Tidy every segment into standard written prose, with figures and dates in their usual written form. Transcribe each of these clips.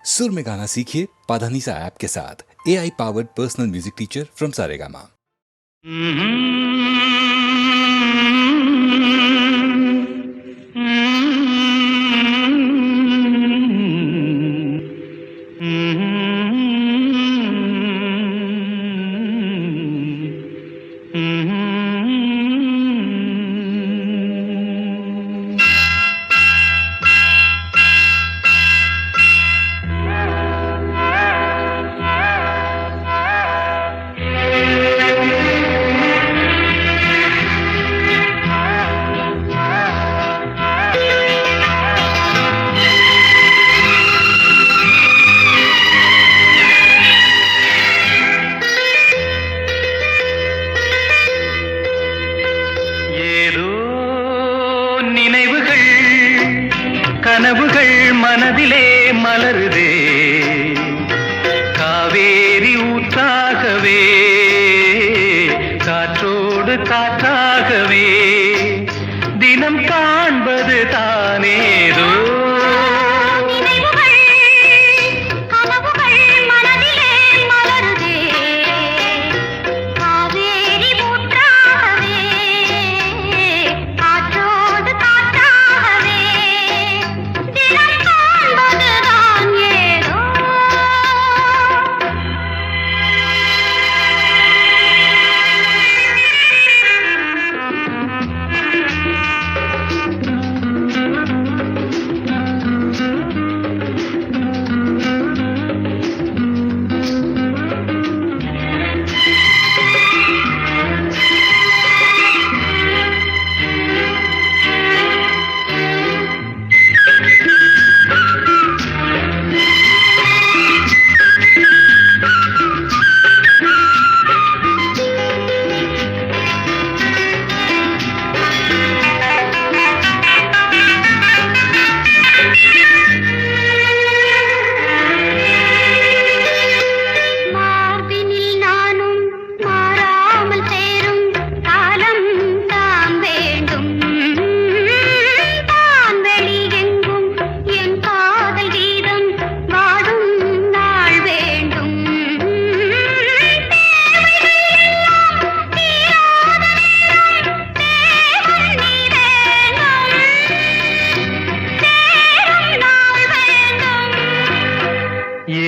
सुर में गाना सीखिए पाधानीसा ऐप के साथ। AI powered personal music teacher from Saregama. நினைவுகள் கனவுகள் மனதிலே மலருதே காவேரி ஊற்றாகவே காற்றோடு காற்றாகவே தினம் காண்பது தானேதோ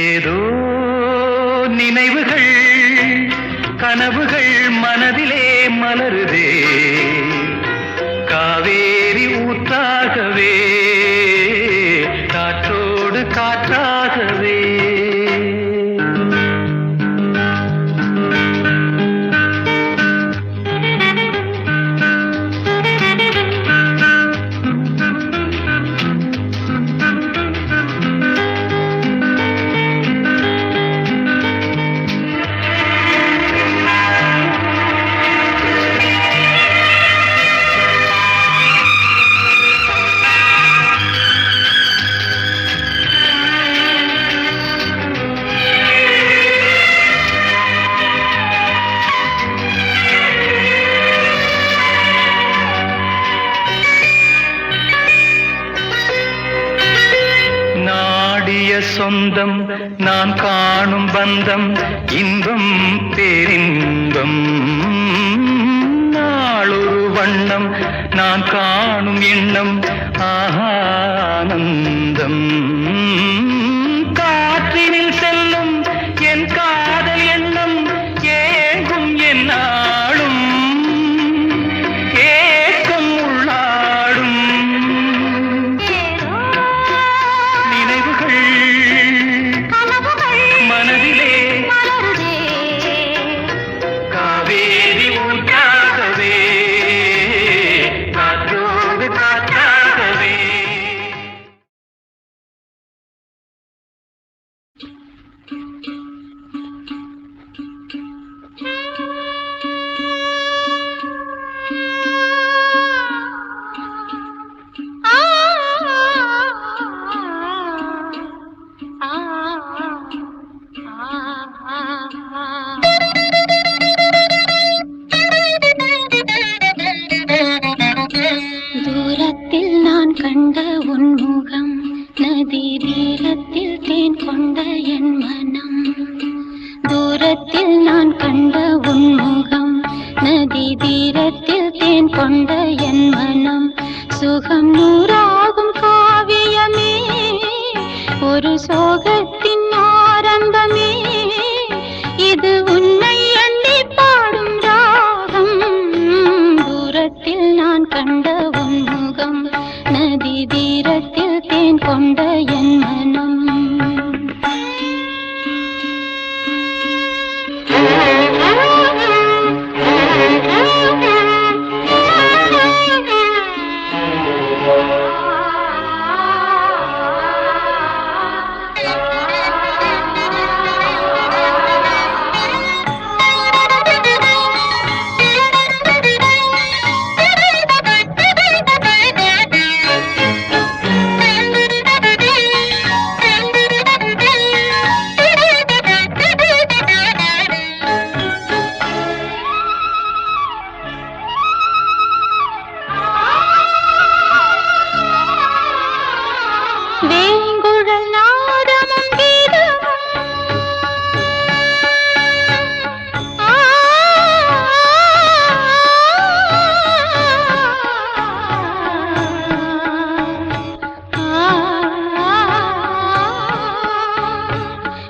ஏதோ நினைவுகள் கனவுகள் மனதிலே மலருதே காவேரி ஊற்றாகவே காற்றோடு காற்றாகவே சொந்தம் நான் காணும் பந்தம் இன்பம் பேரின்பம் நாளொரு வண்ணம் நான் காணும் எண்ணம் ஆனந்தம் காற்றினில் செல்லும் என் காதல் எண்ணம் ஏங்கும் என் நாளும் ஏக்கம் உள்ளாடும் நினைவுகள் மனதிலே காவேரி ஊற்றாகவே காற்றோடு காற்றாகவே என் மனம். தூரத்தில் நான் கண்ட உன்முகம், நதி தீரத்தில் தேன் கொண்ட என் மனம். சுகம் நூறாகும் காவியமே, ஒரு சோகத்தின் ஆரம்பமே. இது உன்னை எண்ணி பாடும் ராகம். தூரத்தில் நான் கண்ட உன்முகம், நதி தீரத்தில் தேன் கொண்ட என் மனம். வேங்குழல் நாதமும் கீதமும்,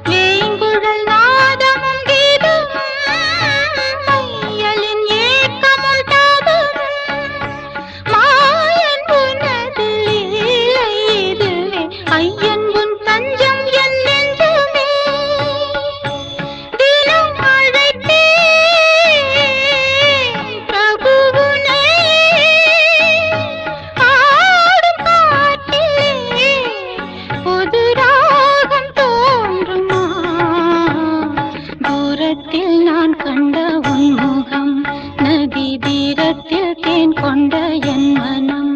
வேங்குழல் நாதமும் கீதமும், மையலின் ஏக்கமும் தாபமும், மாயன் உனது லீலை இதுவே, ஐயன் உன் தஞ்சம் என் நெஞ்சமே. தினம் அழைத்தேன் பிரபுவுனை, ஆடும் காட்டிலே புது ராகம் தோன்றுமா. தூரத்தில் நான் கண்ட உன்முகம், நதி தீரத்தில் தேன் கொண்ட என் மனம்.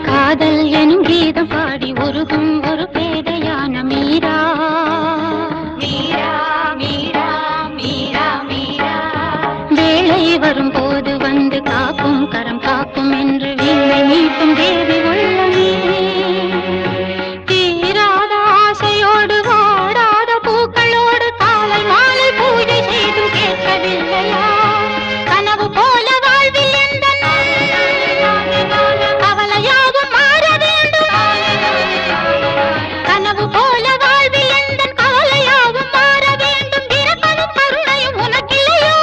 காதல் எனும் கீதம் பாடி உருகும் ஒரு பேதையான மீரா. மீரா மீரா மீரா மீரா, வேளை வரும்போது வந்து காக்கும் கரம் காக்கும் என்று வீணை மீட்டும் தேவி உள்ளமே. தீராத ஆசையோடு வாடாத பூக்களோடு காலை மாலை பூஜை செய்தும் கேட்கவில்லையா? கனவு போல வாழ்வில் எந்த கவலையாகும் மாற வேண்டும். கனவு போல வாழ்வில் எந்த கவலையாகும் மாற வேண்டும். இரக்கமும் கருணையும் உனக்கில்லையோ?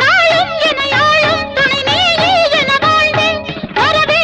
நாளும் என யாழும் துணை நீயே என வாழ்ந்தேன். வரவே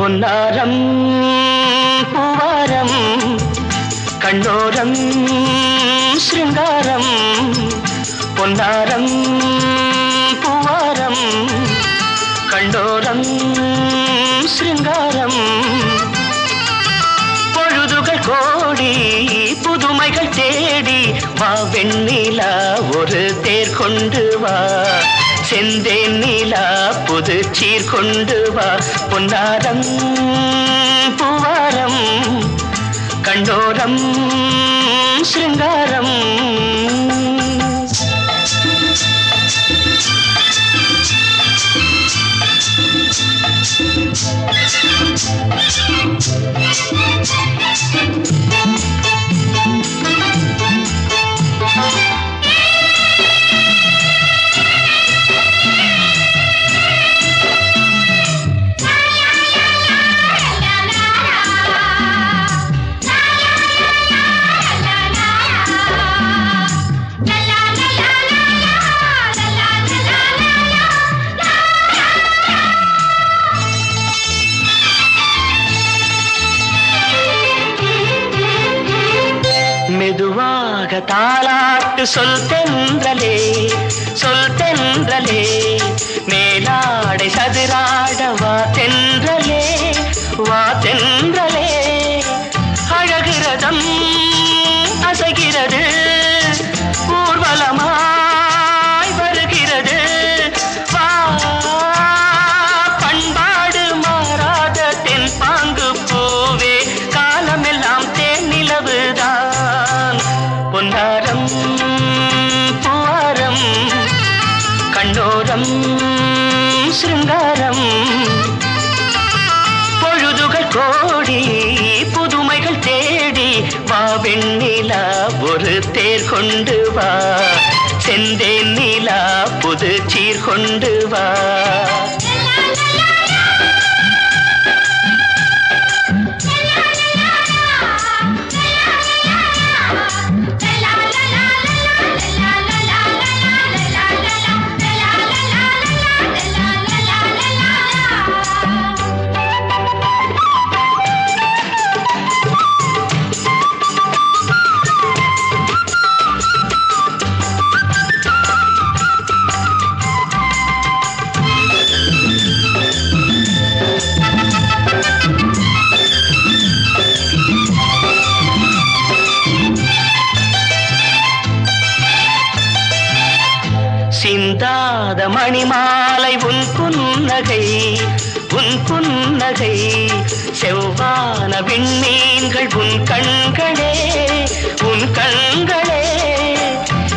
பொன்னாரம் பூவாரம் கண்ணோரம் சிருங்காரம் பொன்னாரம் பூவாரம் கண்டோரம் சிருங்காரம் பொழுதுகள் கோடி புதுமைகள் தேடி வா வெண்ணிலா ஒரு தேர் கொண்டு வா செந்தேன் நீலா புது சீர் கொண்டு வா பொன்னாரம் பூவாரம் கண்டோரம் சிருங்காரம் மெதுவாக தாலாட்டு சொல் தென்றலே மேலாடை சதுராட வா தென்றலே அழகிறதம் அசைகிறது ஊர்வலமாய் வருகிறது வா பண்பாடு மாறாத தென் பாங்கு பூவே காலமெல்லாம் தேன் நிலவுதான் பொன்னாரம் பூவாரம் கண்ணோரம் சிருங்காரம் பொழுதுகள் கோடி புதுமைகள் தேடி வா வெண்ணிலா ஒரு தேர் கொண்டு வா செந்தேன் நீலா புது சீர் கொண்டு வா சிந்தாத மணிமாலை உன் புன்னகை செவ்வான விண்மீன்கள் உன் கண்களே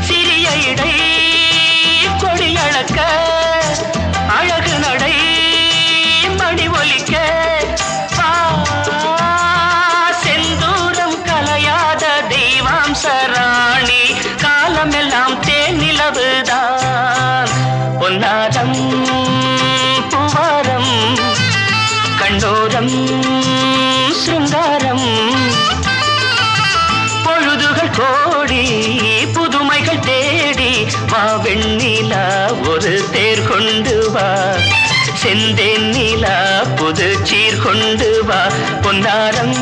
சிறிய இடை கொடியளக்க அழகு நடை மணி ஒலிக்க செந்தூரம் கலையாத தெய்வாம்சராணி காலமெல்லாம் தேன் நிலவுதான் பொன்னாரம் பூவாரம் கண்டோரம் சிருங்காரம் பொழுதுகள் கோடி புதுமைகள் தேடி வா வெண்ணிலா ஒரு தேர் கொண்டு வா செந்தேன் நீலா புது சீர் கொண்டு வா பொன்னாரம்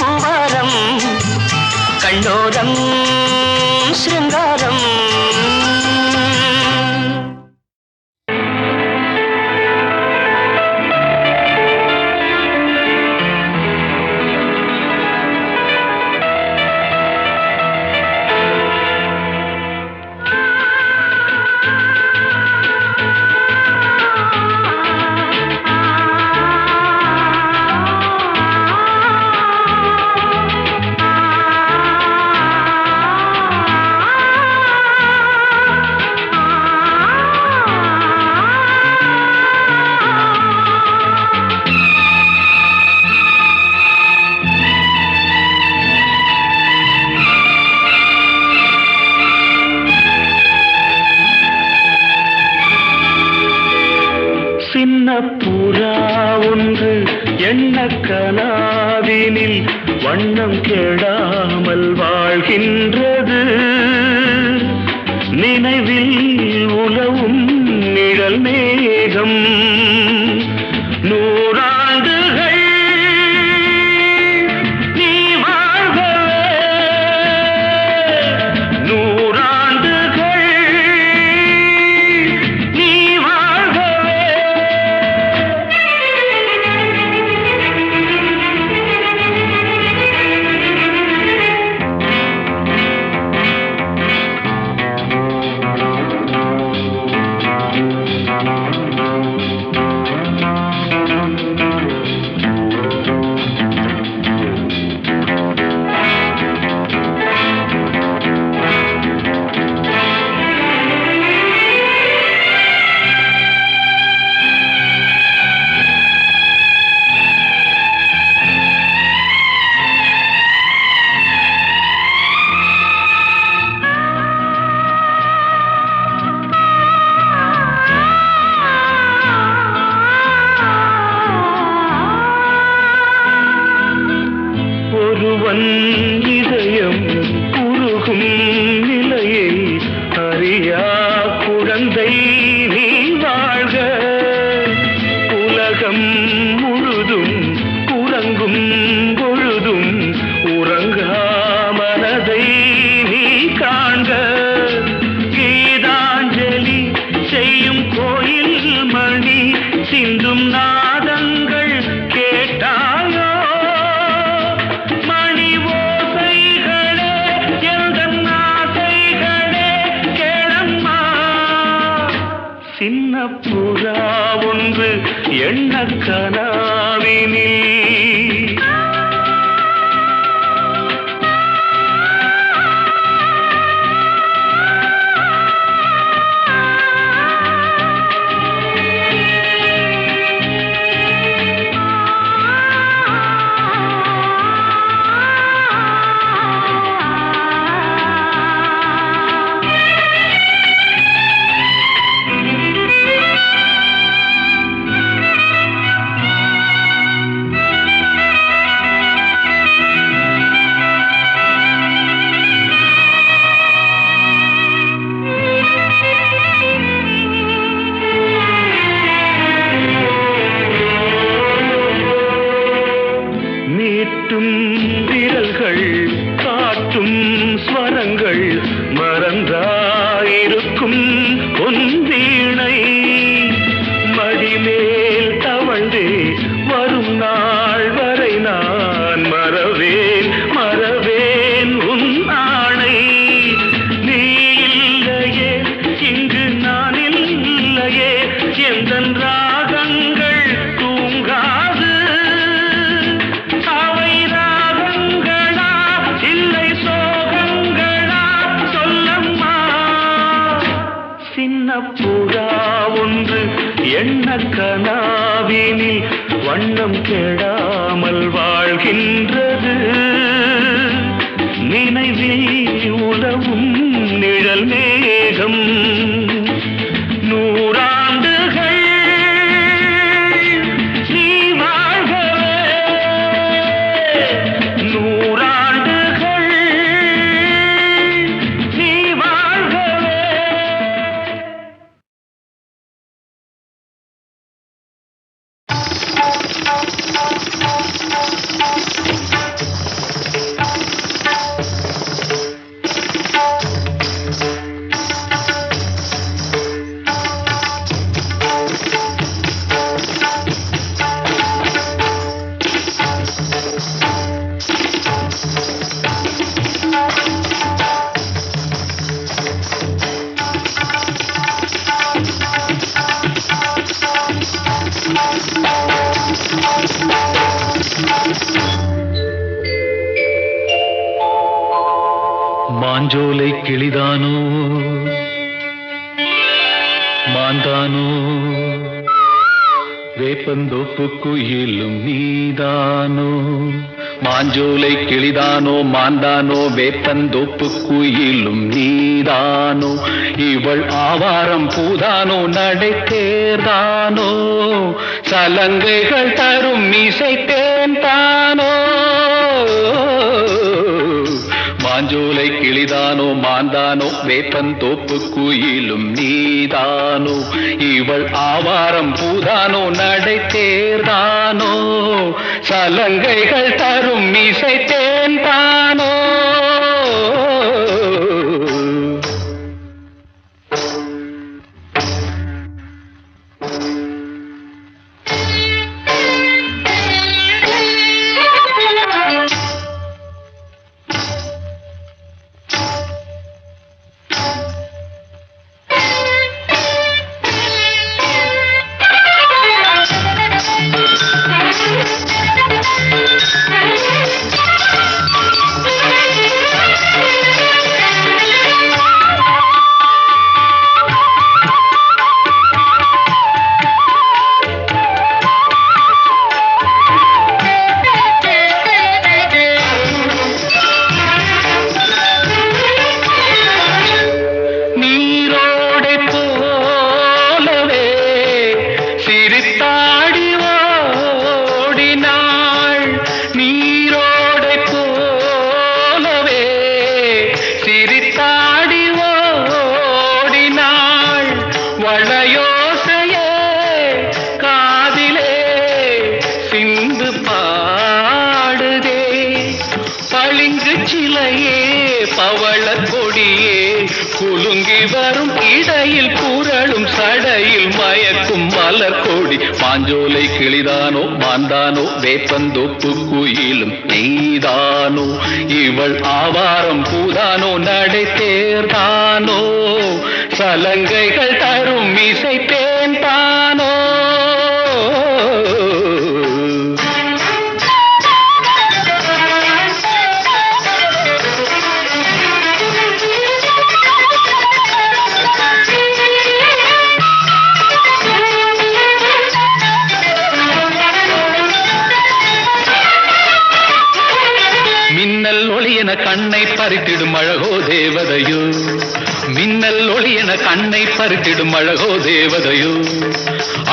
பூவாரம் கண்டோரம் சிருங்காரம் புறா ஒன்று எண்ண கனாவினில் வண்ணம் கெடாமல் வாழ்கின்றது. நினைவில் உலவும் நிழல் மேகம் 100 சிந்தும் நாதங்கள் கேட்டாயோ மணி ஓசைகளே எந்தன் ஆசைகளே கேளம்மா சின்ன புறா ஒன்று எண்ண கனாவினில் விரல்கள் காட்டும் ஸ்வரங்கள் மறந்தாயிருக்கும் பொன்வீணை மடிமேல் தவழ்ந்தே வரும் நாள் வரை நான் மறவேன் மறவேன் உன் ஆணை நீ இல்லையே இங்கு நான் இல்லையே எந்தன் ராகங்கள் தூங்காது புறா ஒன்று எண்ண கனாவினில் வண்ணம் கெடாமல் வாழ்கின்றது நினைவில் உலவும் நிழல் மேகம் நூறாண்டுகள் நீ வாழ்கவே நூறாண்டுகள் நீ வாழ்கவே. மாஞ்சோலை கிளிதானோ மாந்தானோ வேப்பந்தோப்பு குயிலும் நீதானோ மாஞ்சோலை கிளிதானோ மாந்தானோ வேப்பந்தோப்பு குயிலும் நீதானோ இவள் ஆவாரம் பூதானோ நடை தேர்தானோ சலங்கைகள் தரும் இசை தேன்தானோ மாஞ்சோலை கிளிதானோ மாந்தானோ வேப்பந்தோப்பு குயிலும் நீதானோ இவள் ஆவாரம் பூதானோ நடை தேர்தானோ சலங்கைகள் தரும் இசை தேன்தானோ குலுங்கி வரும் இடையில் புரளும் சடையில் மயக்கும் மலர் கோடி மாஞ்சோலை கிளிதானோ மாந்தானோ வேப்பந்தோப்பு குயிலும் நீதானோ இவள் ஆவாரம் பூதானோ நடை தேர்தானோ சலங்கைகள் தரும் இசை தேன் தானோ மின்னல் ஒளி என கண்ணை பறித்திடும் அழகோ தேவதையோ மின்னல் ஒளி என கண்ணை பறித்திடும் அழகோ தேவதையோ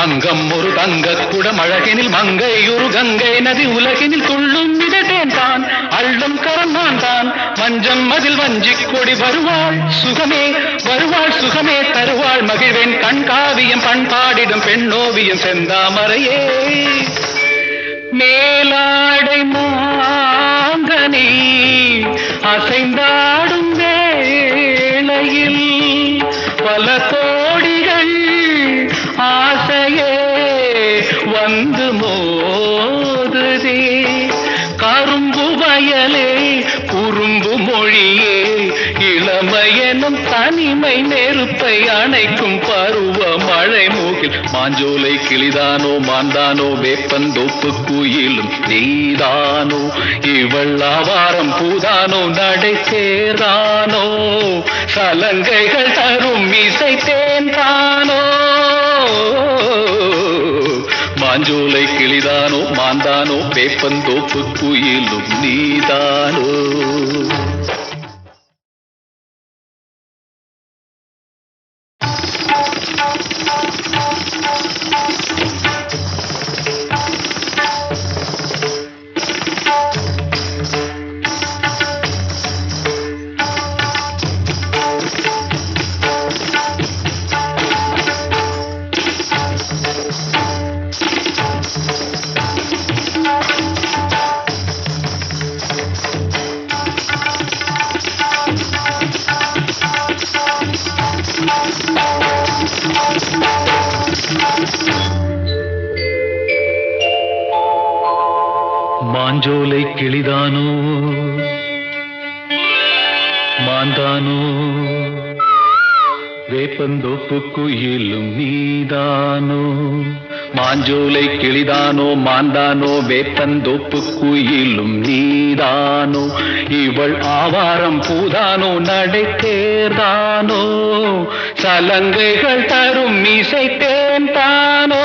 அங்கம் ஒரு தங்க குடம் அழகினில் மங்கை ஒரு கங்கை நதி உலகினில் துள்ளும் மிதட்டேன் தான் அள்ளும் கரந்தான் தான் வஞ்சம் மதில் வஞ்சிக் கொடி வருவாள் சுகமே தருவாள் மகிழ்வேன் கண்காவியம் பண்பாடிடும் பெண்ணோவியம் செந்தாமரையே மேலாடை மாங்கனி அசைந்தாடும் வேளையில் பல கோடிகள் ஆசையே வந்து மோதுதே கரும்பு வயலே குறும்பு மொழியே இளமையெனும் தனிமை நெருப்பை அணைக்கும் பருவ மழை மூகில் மாஞ்சோலை கிளிதானோ மாந்தானோ வேப்பந்தோப்பு குயிலும் நீதானோ இவள் ஆவாரம் பூதானோ நடை சேர்தானோ சலங்கைகள் தரும் இசை தேன் தானோ மாஞ்சோலை கிளிதானோ மாந்தானோ வேப்பந்தோப்பு குயிலும் நீதானோ மாஞ்சோலை கிளிதானோ மாந்தானோ வேப்பந்தோப்பு குயிலும் நீதானோ மாஞ்சோலை கிளிதானோ மாந்தானோ வேப்பந்தோப்பு குயிலும் நீதானோ இவள் ஆவாரம் பூதானோ நடை தேர்தானோ சலங்கைகள் தரும் இசை தேன் தானோ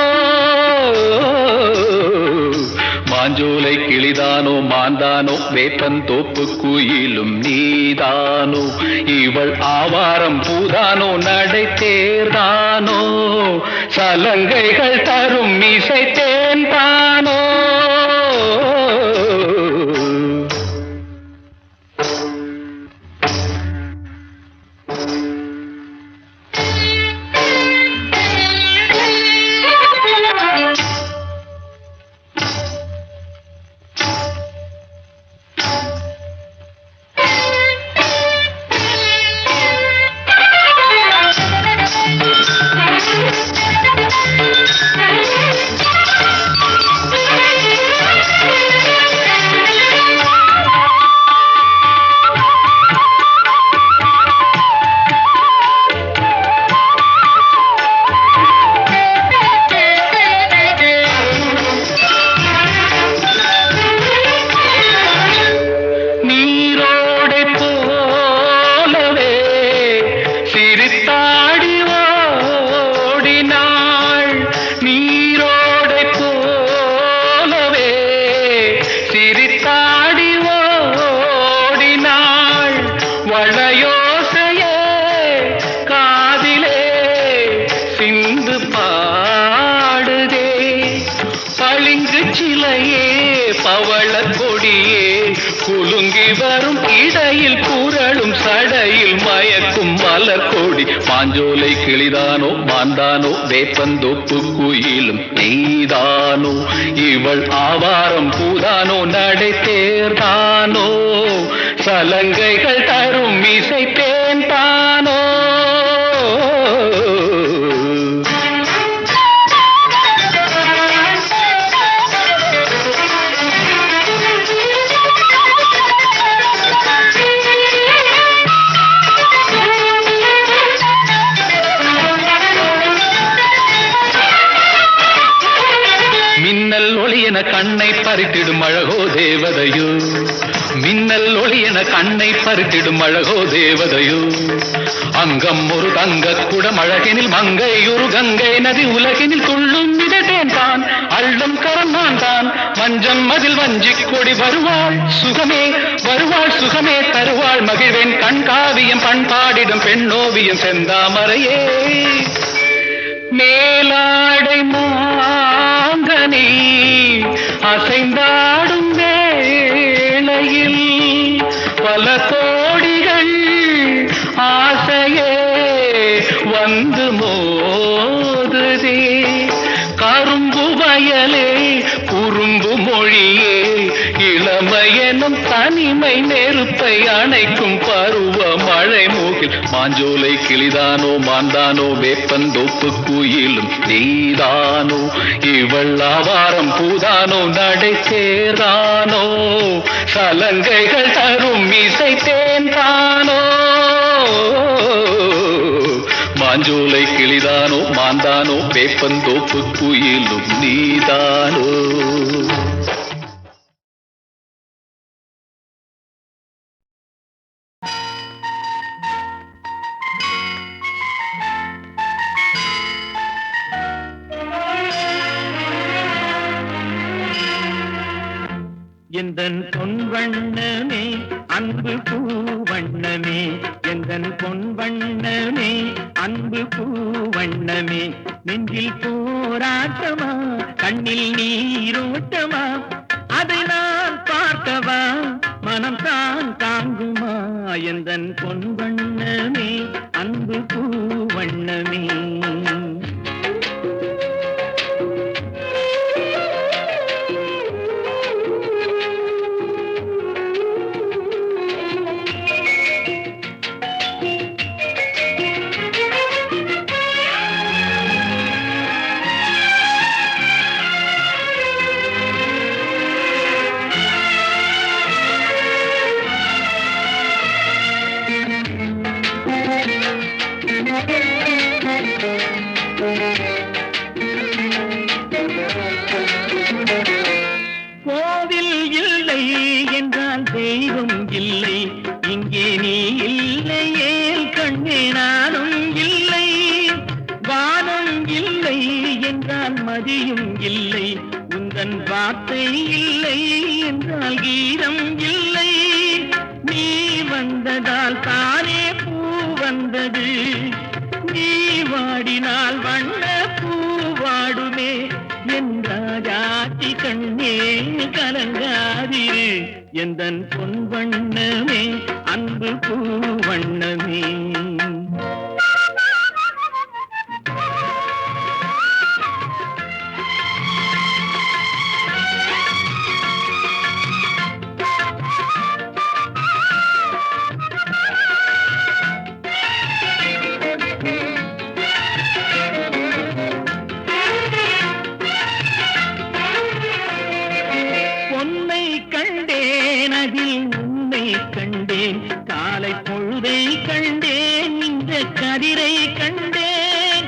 மாஞ்சோலை கிளிதானோ மாந்தானோ வேப்பந்தோப்பு குயிலும் நீதானோ இவள் ஆவாரம் பூதானோ நடை தேர்தானோ சலங்கைகள் தரும் இசை தேன் தானோ சிலையே பவள கொடியே குலுங்கி வரும் இடையில் புரளும் சடையில் மயக்கும் மலர் கொடி மாஞ்சோலை கிளிதானோ மாந்தானோ வேப்பந்தோப்பு குயிலும் நீதானோ இவள் ஆவாரம் பூதானோ நடை தேர்தானோ சலங்கைகள் தரும் இசை தேன் தானோ மின்னல் ஒளி என கண்ணை பறித்திடும் அழகோ தேவதையோ, மின்னல் ஒளி என கண்ணை பறித்திடும் அழகோ தேவதையோ. அங்கம் ஒரு தங்க குடம் அழகெனில் மங்கை ஒரு கங்கை நதி உலகினில் துள்ளும் மிதட்டேன் தான் அள்ளும் கரம் நான் தான். மஞ்சம் அதில் வஞ்சிக் கொடி வருவாள் சுகமே, வருவாள் சுகமே தருவாள் மகிழ்வேன். கண்காவியம் பண்பாடிடும் பெண்ணோவியம் செந்தாமரையே. மேலாடை மாங்கனி அசைந்தாடும் வேளையில் பல கோடிகள் ஆசையே வந்து மோதுதே. கரும்பு வயலே குறும்பு மொழியே இளமையெனும் தனிமை நெருப்பை அணைக்கும் பருவ மழை மூகில். மாஞ்சோலை கிளிதானோ மாந்தானோ வேப்பந்தோப்பு குயிலும் நீதானோ, இவள் ஆவாரம் பூதானோ நடை சேரானோ, சலங்கைகள் தரும் இசை தேன்தானோ. மாஞ்சோலை கிளிதானோ மாந்தானோ வேப்பந்தோப்பு குயிலும் நீதானோ. எந்தன் பொன் வண்ணமே அன்பு பூவண்ணமே, எந்தன் பொன் வண்ணமே அன்பு பூவண்ணமே. நெஞ்சில் போராட்டமா கண்ணில் நீரோட்டமா, அதை நான் பார்க்கவா மனம் தான் தாங்குமா. எந்தன் பொன் வண்ணமே அன்பு பூவண்ணமே. கோவில் இல்லை என்றால் தெய்வம் இல்லை, இங்கே நீ இல்லையே கண்ணே நானும் இல்லை. வானம் இல்லை என்றால் மதியும் இல்லை, உந்தன் வார்த்தை இல்லை என்றால் கீதம் இல்லை. நீ வந்ததால் தானே பூ வந்தது, நீ வாடினால் வண்ண பூ வாடுமே. என் ராஜாத்தி கண்ணே கலங்காதிரு, எந்தன் பொன் வண்ணமே அன்பு பூ வண்ணமே. கண்டேன் காலை பொழுதை கண்டேன், இந்த கதிரை கண்டேன்,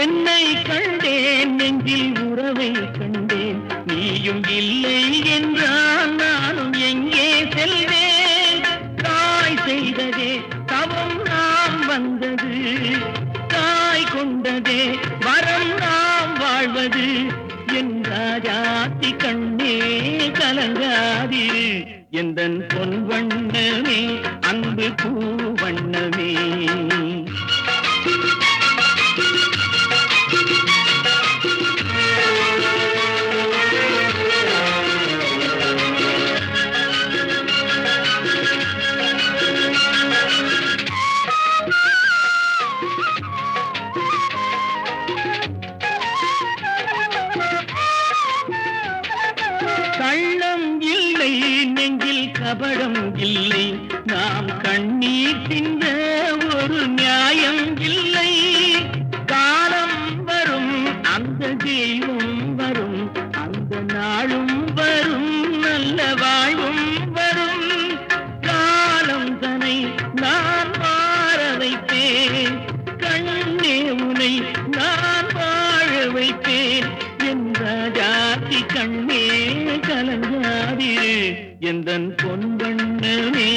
என்னை கண்டேன் நெஞ்சில் உறவை கண்டேன். நீயும் இல்லை என்றால் நானும் எங்கே செல்வேன். தாய் செய்ததே தவம் நாம் வந்தது, தாய் கொண்டதே வரம் நாம் வாழ்வது. என் ராஜாத்தி கண்ணே கலங்காதிரு, எந்தன் பொன் வண்ணமே அன்பு பூ வண்ணமே. கள்ளம் இல்லை நெஞ்சில் கபடம் இல்லை, நாம் கண்ணீர் சிந்த ஒரு நியாயம் இல்லை. காலம் வரும் அந்த தெய்வம் வரும், அந்த நாளும் வரும் நல்ல வாழ்வும் வரும். காலம் தனை நான் மாற வைப்பேன், கண்ணே உனை நான் வாழ வைப்பேன். என் ராஜா காட்சி கண்ணே கலங்காதிரு எந்தன் பொன்வண்ணனே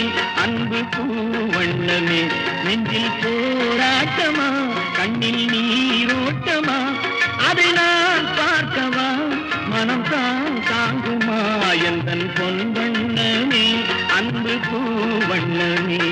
அன்பு பூவண்ணனே நெஞ்சில் போராட்டமா கண்ணில் நீரோட்டமா அதை நான் பார்க்கவா மனம் தான் தாங்குமா எந்தன் பொன்வண்ணனே அன்பு பூவண்ணனே.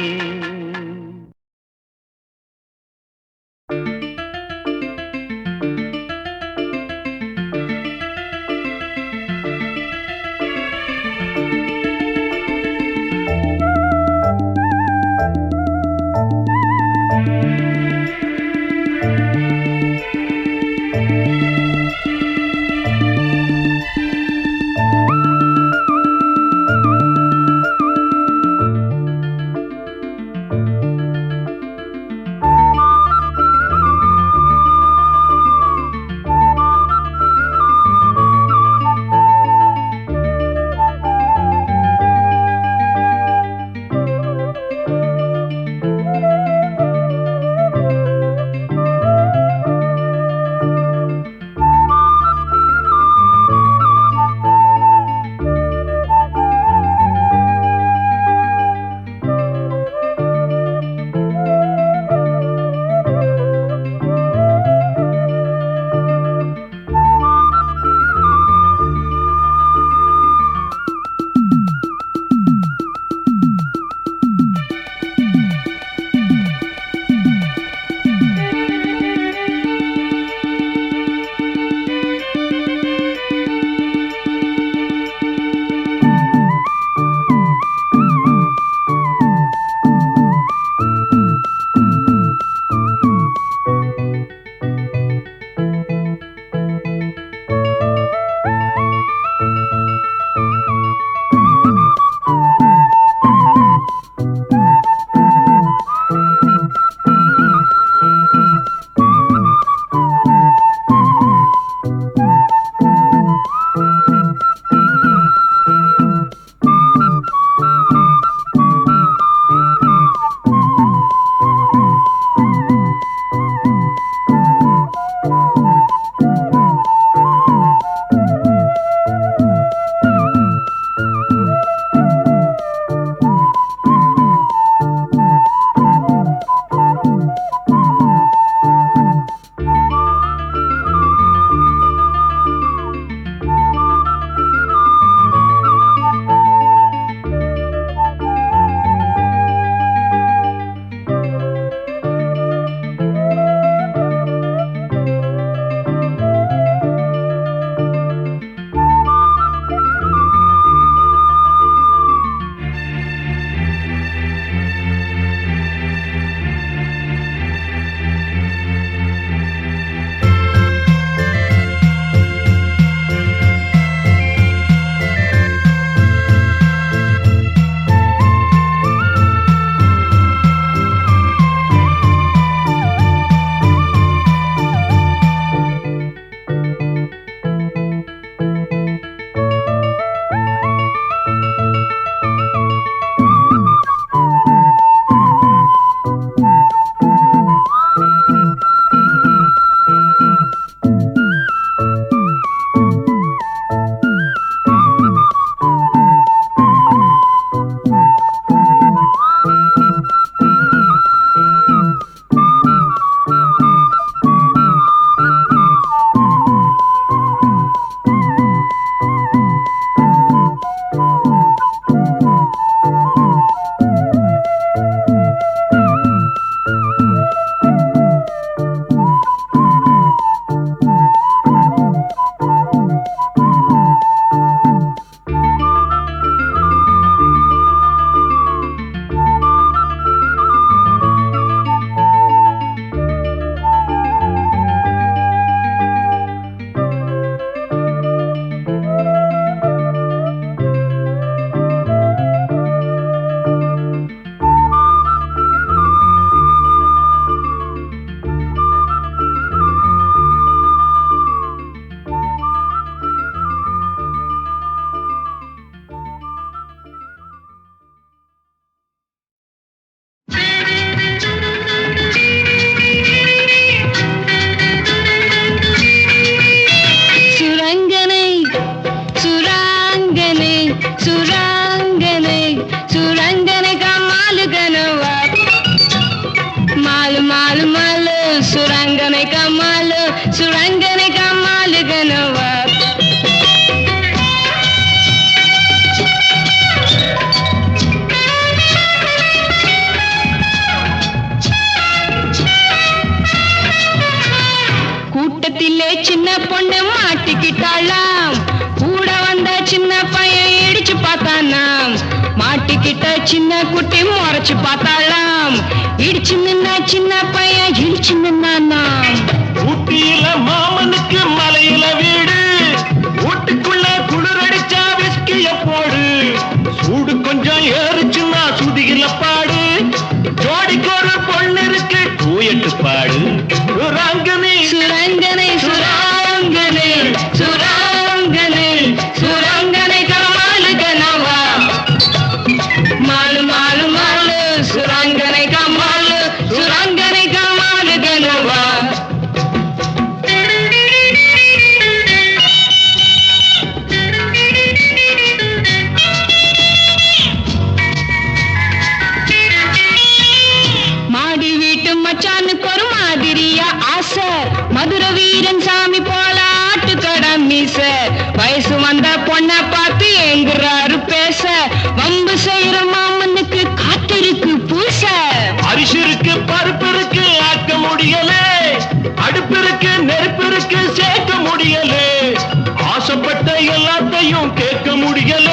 மாட்டிக்கிட்ட சின்ன குட்டி முறைச்சு பார்த்தாளாம். இடிச்சு நின்னா சின்ன பையன் இடிச்சு நின்னா. ஊட்டியில மாமனுக்கு மலையில வீடு, வீட்டுக்குள்ள குளிரடிச்சா விஸ்கிய போடு, சூடு கொஞ்சம் ஏறுச்சுன்னா சுதியில பாடு, ஜோடிக்கு ஒரு பொண்ணு இருக்கு தூயட்டு பாடு. சுராங்கனி சுரங்கனை சுராங்கனை சுராங்கனை சுரங்கனை கமாலு கனவா மாலு மாலு மாலு சுரங்கனை கமாலு சுரங்கனை கமாலு கனவா. மாடி வீட்டு மச்சானுக்கு ஒரு மாதிரியா ஆசை, மதுர வீரன் சாமி போல ஆட்டுக்கட மீச, வயசு வந்த பொண்ண பார்த்து எங்குறாரு பேச, வம்பு செய்யற மாமனுக்கு காத்திருக்கு பூச. அரிசி இருக்கு பருப்பு இருக்கு ஆக்க முடியல, அடுப்பு இருக்கு நெருப்பு இருக்கு சேர்க்க முடியல, ஆசைப்பட்ட எல்லாத்தையும் கேட்க முடியல,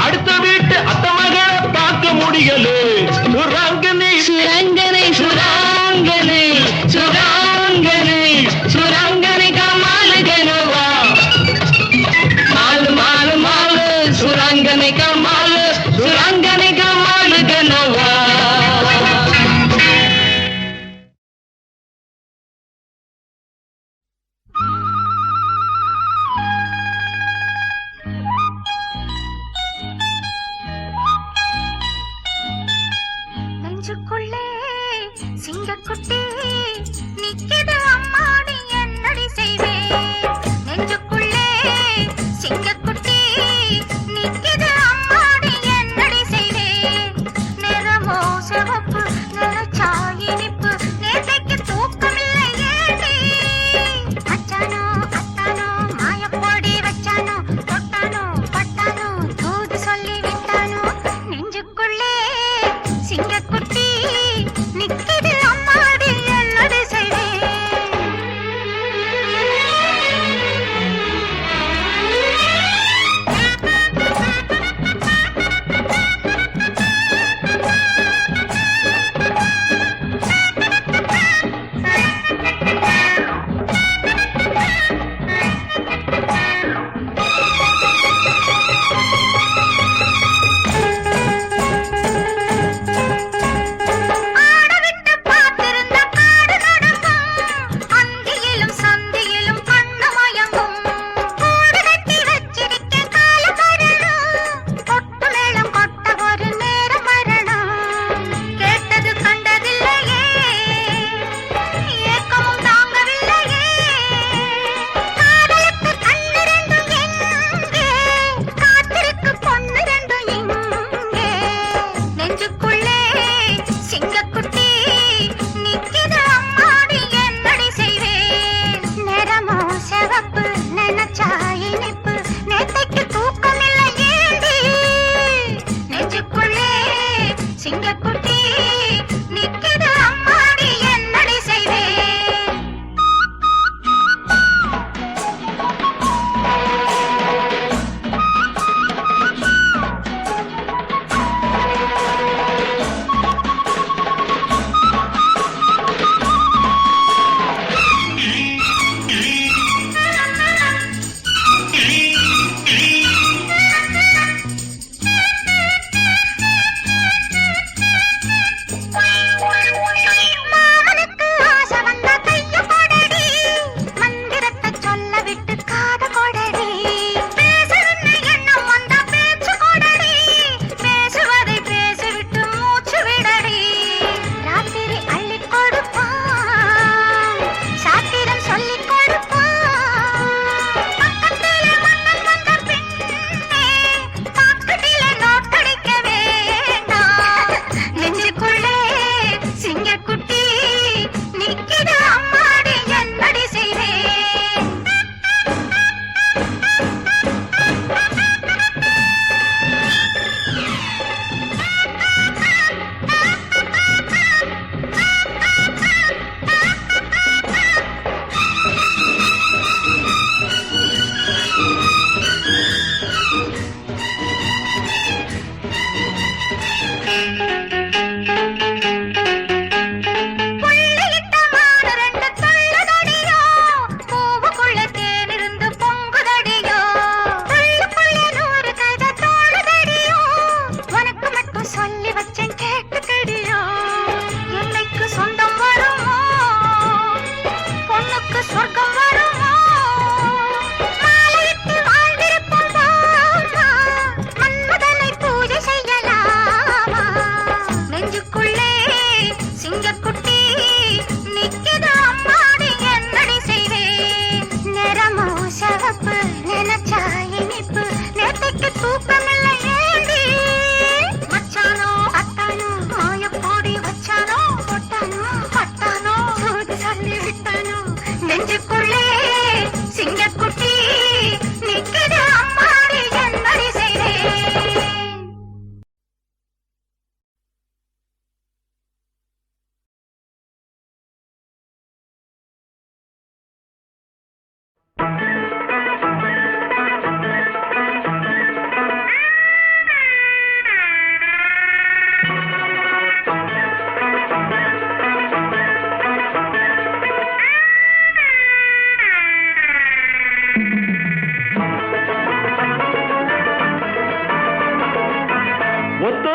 அடுத்த வீட்டு அத்த மகளை பார்க்க முடியல. சுராங்கனி சுரங்கனை சுராங்கனை சுராங்கனை சுரங்கனை கமாலு கனவா மாலு மாலு மாலு சுரங்கனை கமாலு சுரங்கனை கமாலு கனவா.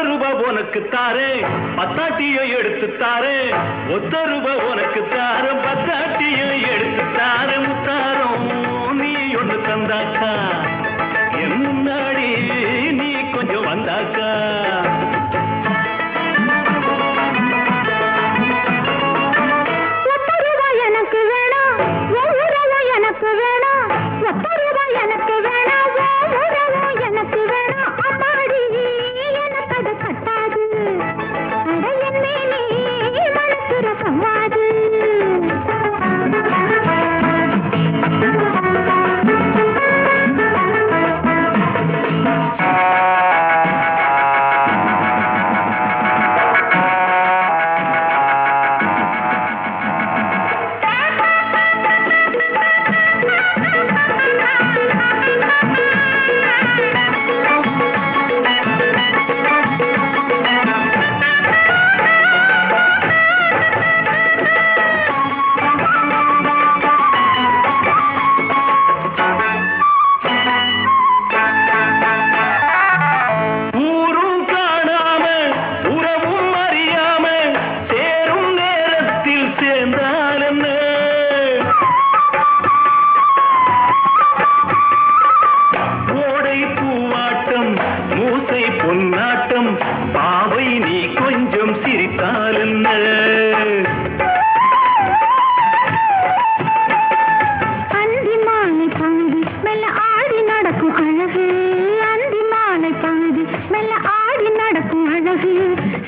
ரூபா உனக்கு தாரே பத்தாட்டியை எடுத்து தாரே ஒத்த ரூபா உனக்கு தாரம் பத்தாட்டியை எடுத்து தாரே முத்தாரம் நீ ஒண்ணு தந்தாக்கா என் முன்னாடி நீ கொஞ்சம் வந்தாக்கா எனக்கு வேணாம் எனக்கு வேணாம் எனக்கு வேணாம் எனக்கு வேணாம் அம்மாடி எனக்கு அது கட்டாது என்னே நீ மனசுற சம்மாது பொன்னாட்டம் பாவை நீ கொஞ்சம் சிரித்தால் என்ன அந்தி மாலை பகுதி மெல்ல ஆடி நடக்கும் அழகு அந்தி மாலை பகுதி மெல்ல ஆடி நடக்கும் அழகு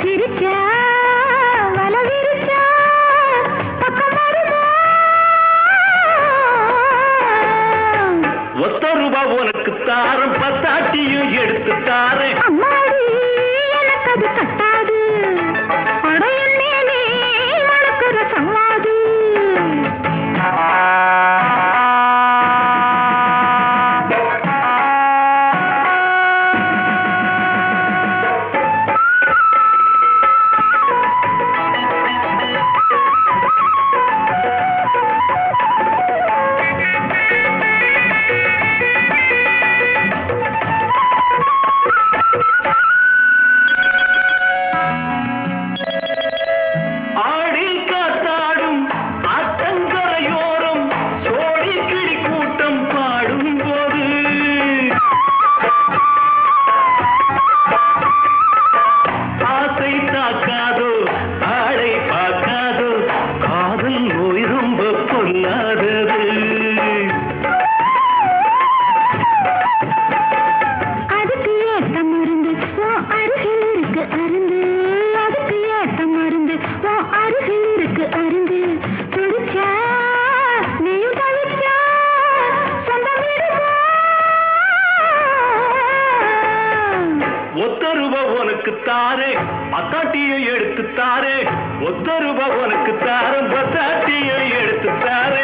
சிரிச்சா வலவிரிச்சா பக்கம் வருமா ஒத்த ரூபா உனக்கு தாரம் பத்தாட்டியும் எடுத்து தாரேன் அம்மாடி எனக்கு அது கட்டாது அடையன்னே நீ வளர்க்கிற சம்மாது ஒத்த ரூபா உனக்கு தாரே பத்தாட்டியை எடுத்து தாரே ஒத்த ரூபா உனக்கு தாரம் பத்தாட்டியை எடுத்து தாரே